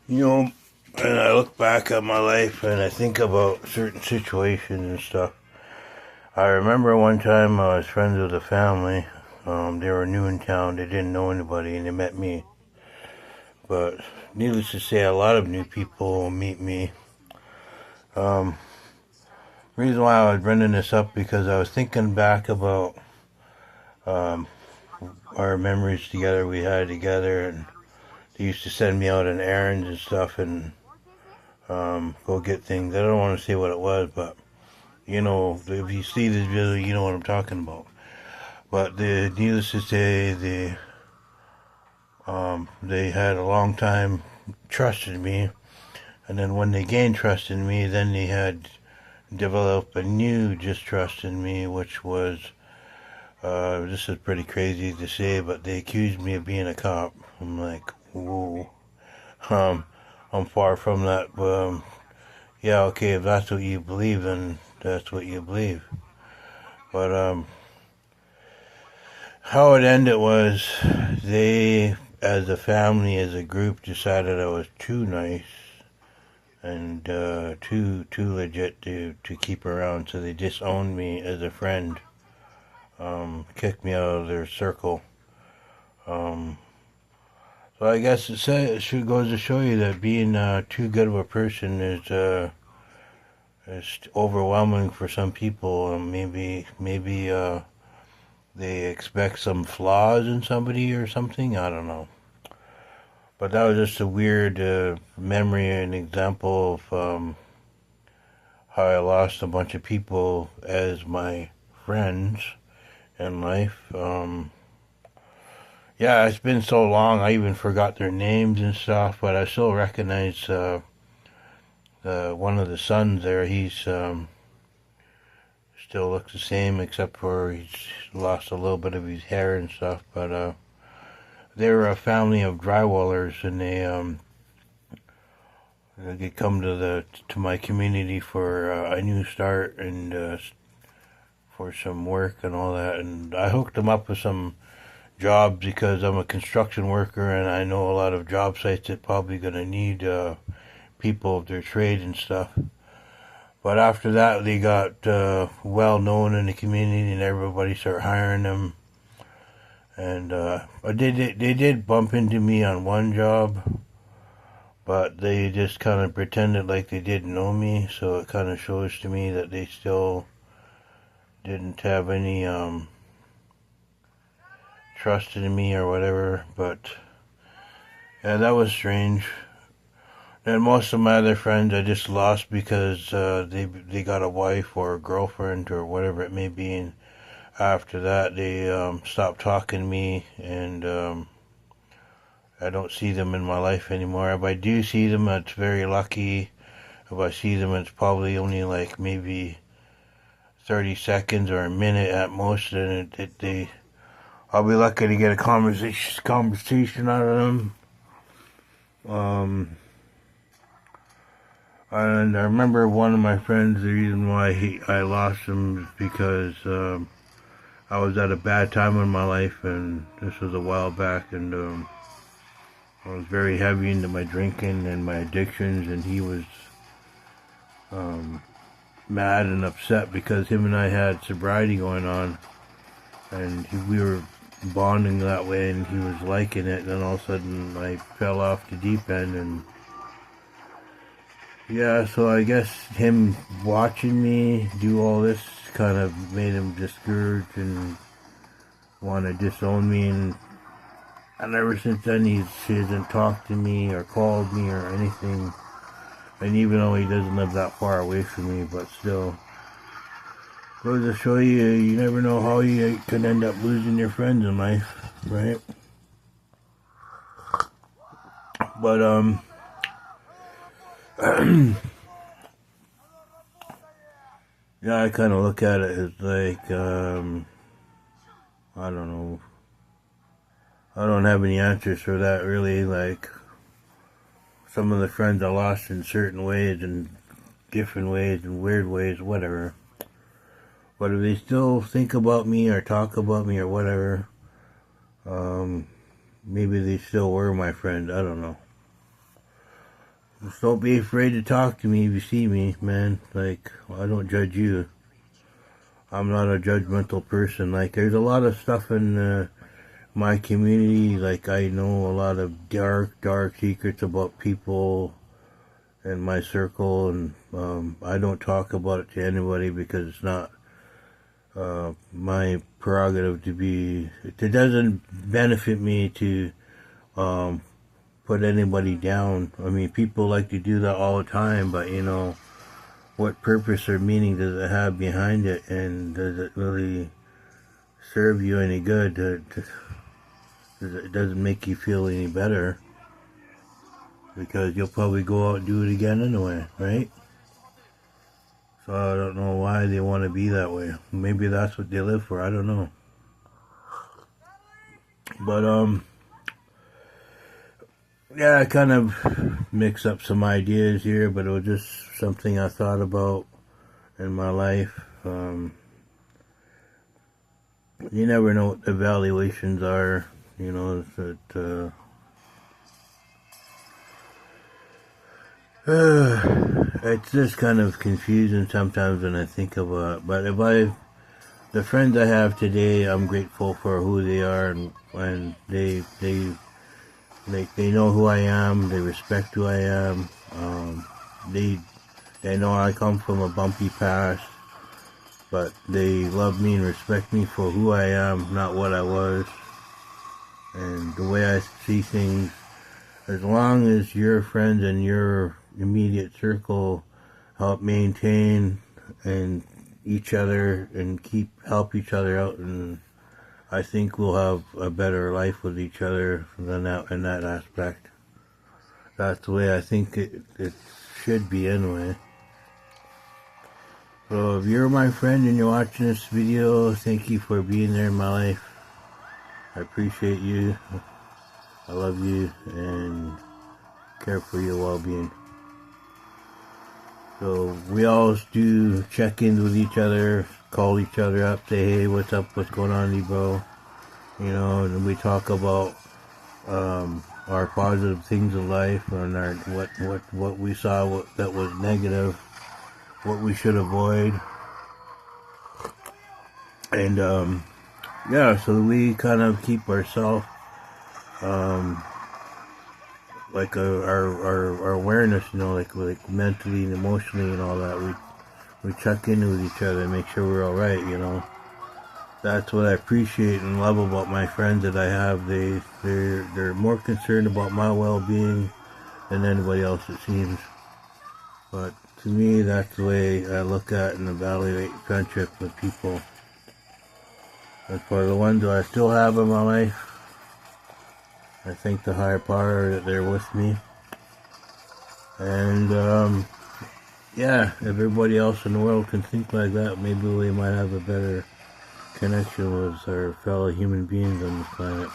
You know, and I look back at my life and I think about certain situations and stuff. I remember one time I was friends with a family. They were new in town. They didn't know anybody, and they met me. But needless to say, a lot of new people meet me. Um, reason why I was bringing this up because I was thinking back about um, our memories together we had together, and they used to send me out on errands and stuff, and go get things. I don't want to say what it was, but you know, if you see this video, you know what I'm talking about. But needless to say, they had a long time trusted me, and then when they gained trust in me, then they had developed a new distrust in me, which was this is pretty crazy to say, but they accused me of being a cop. I'm like, whoa, um, I'm far from that. Yeah, okay, if that's what you believe, then that's what you believe. But how it ended was they, as a family, as a group, decided I was too nice and too legit to keep around, so they disowned me as a friend, kicked me out of their circle. Um, so I guess it should goes to show you that being too good of a person is overwhelming for some people. Maybe they expect some flaws in somebody or something. I don't know. But that was just a weird memory and example of how I lost a bunch of people as my friends in life. Yeah, it's been so long, I even forgot their names and stuff, but I still recognize one of the sons there. He's still looks the same, except for he's lost a little bit of his hair and stuff. But they were a family of drywallers, and they come to my community for a new start and for some work and all that. And I hooked them up with some jobs because I'm a construction worker and I know a lot of job sites that probably gonna need people of their trade and stuff. But after that, they got well known in the community and everybody started hiring them. And they did bump into me on one job, but they just kind of pretended like they didn't know me. So it kind of shows to me that they still didn't have any trust in me or whatever. But yeah, that was strange. And most of my other friends I just lost because they got a wife or a girlfriend or whatever it may be, and after that they stopped talking to me, and I don't see them in my life anymore. If I do see them, it's very lucky. If I see them, it's probably only like maybe 30 seconds or a minute at most, and I'll be lucky to get a conversation out of them. And I remember one of my friends, the reason why I lost him is because I was at a bad time in my life, and this was a while back, and I was very heavy into my drinking and my addictions, and he was mad and upset because him and I had sobriety going on, and we were bonding that way, and he was liking it, and then all of a sudden I fell off the deep end, and yeah, so I guess him watching me do all this kind of made him discouraged and want to disown me, and ever since then he hasn't talked to me or called me or anything. And even though he doesn't live that far away from me, but still, goes to show you, you never know how you could end up losing your friends in life, right? But yeah, I kind of look at it as like I don't know. I don't have any answers for that really. Like some of the friends I lost in certain ways and different ways and weird ways, whatever. But if they still think about me or talk about me or whatever, maybe they still were my friend. I don't know. Just don't be afraid to talk to me if you see me, man. Like, I don't judge you. I'm not a judgmental person. Like, there's a lot of stuff in my community. Like, I know a lot of dark secrets about people in my circle, and I don't talk about it to anybody because it's not my prerogative to be. It doesn't benefit me to put anybody down. I mean, people like to do that all the time, but you know, what purpose or meaning does it have behind it, and does it really serve you any good? It doesn't make you feel any better, because you'll probably go out and do it again anyway, right? So I don't know why they want to be that way. Maybe that's what they live for. I don't know. But yeah, I kind of mix up some ideas here, but it was just something I thought about in my life. You never know what the evaluations are, you know, that it's just kind of confusing sometimes when I think about it. But the friends I have today, I'm grateful for who they are, and they know who I am. They respect who I am. They know I come from a bumpy past, but they love me and respect me for who I am, not what I was, and the way I see things. As long as your friends and your immediate circle help maintain and each other and help each other out, and I think we'll have a better life with each other than that in that aspect. That's the way I think it should be anyway. So if you're my friend and you're watching this video, thank you for being there in my life. I appreciate you. I love you and care for your well-being. So we always do check-ins with each other, call each other up, say, hey, what's up, what's going on, bro? You know, and we talk about our positive things in life, and our what we saw that was negative, what we should avoid. And yeah, so we kind of keep ourselves like our awareness, you know, like mentally and emotionally and all that. We check in with each other and make sure we're all right, you know. That's what I appreciate and love about my friends that I have. They're more concerned about my well-being than anybody else, it seems. But to me, that's the way I look at and evaluate friendship with people. And for the ones that I still have in my life, I thank the higher power that they're with me. And yeah, if everybody else in the world can think like that, maybe we might have a better connection with our fellow human beings on this planet.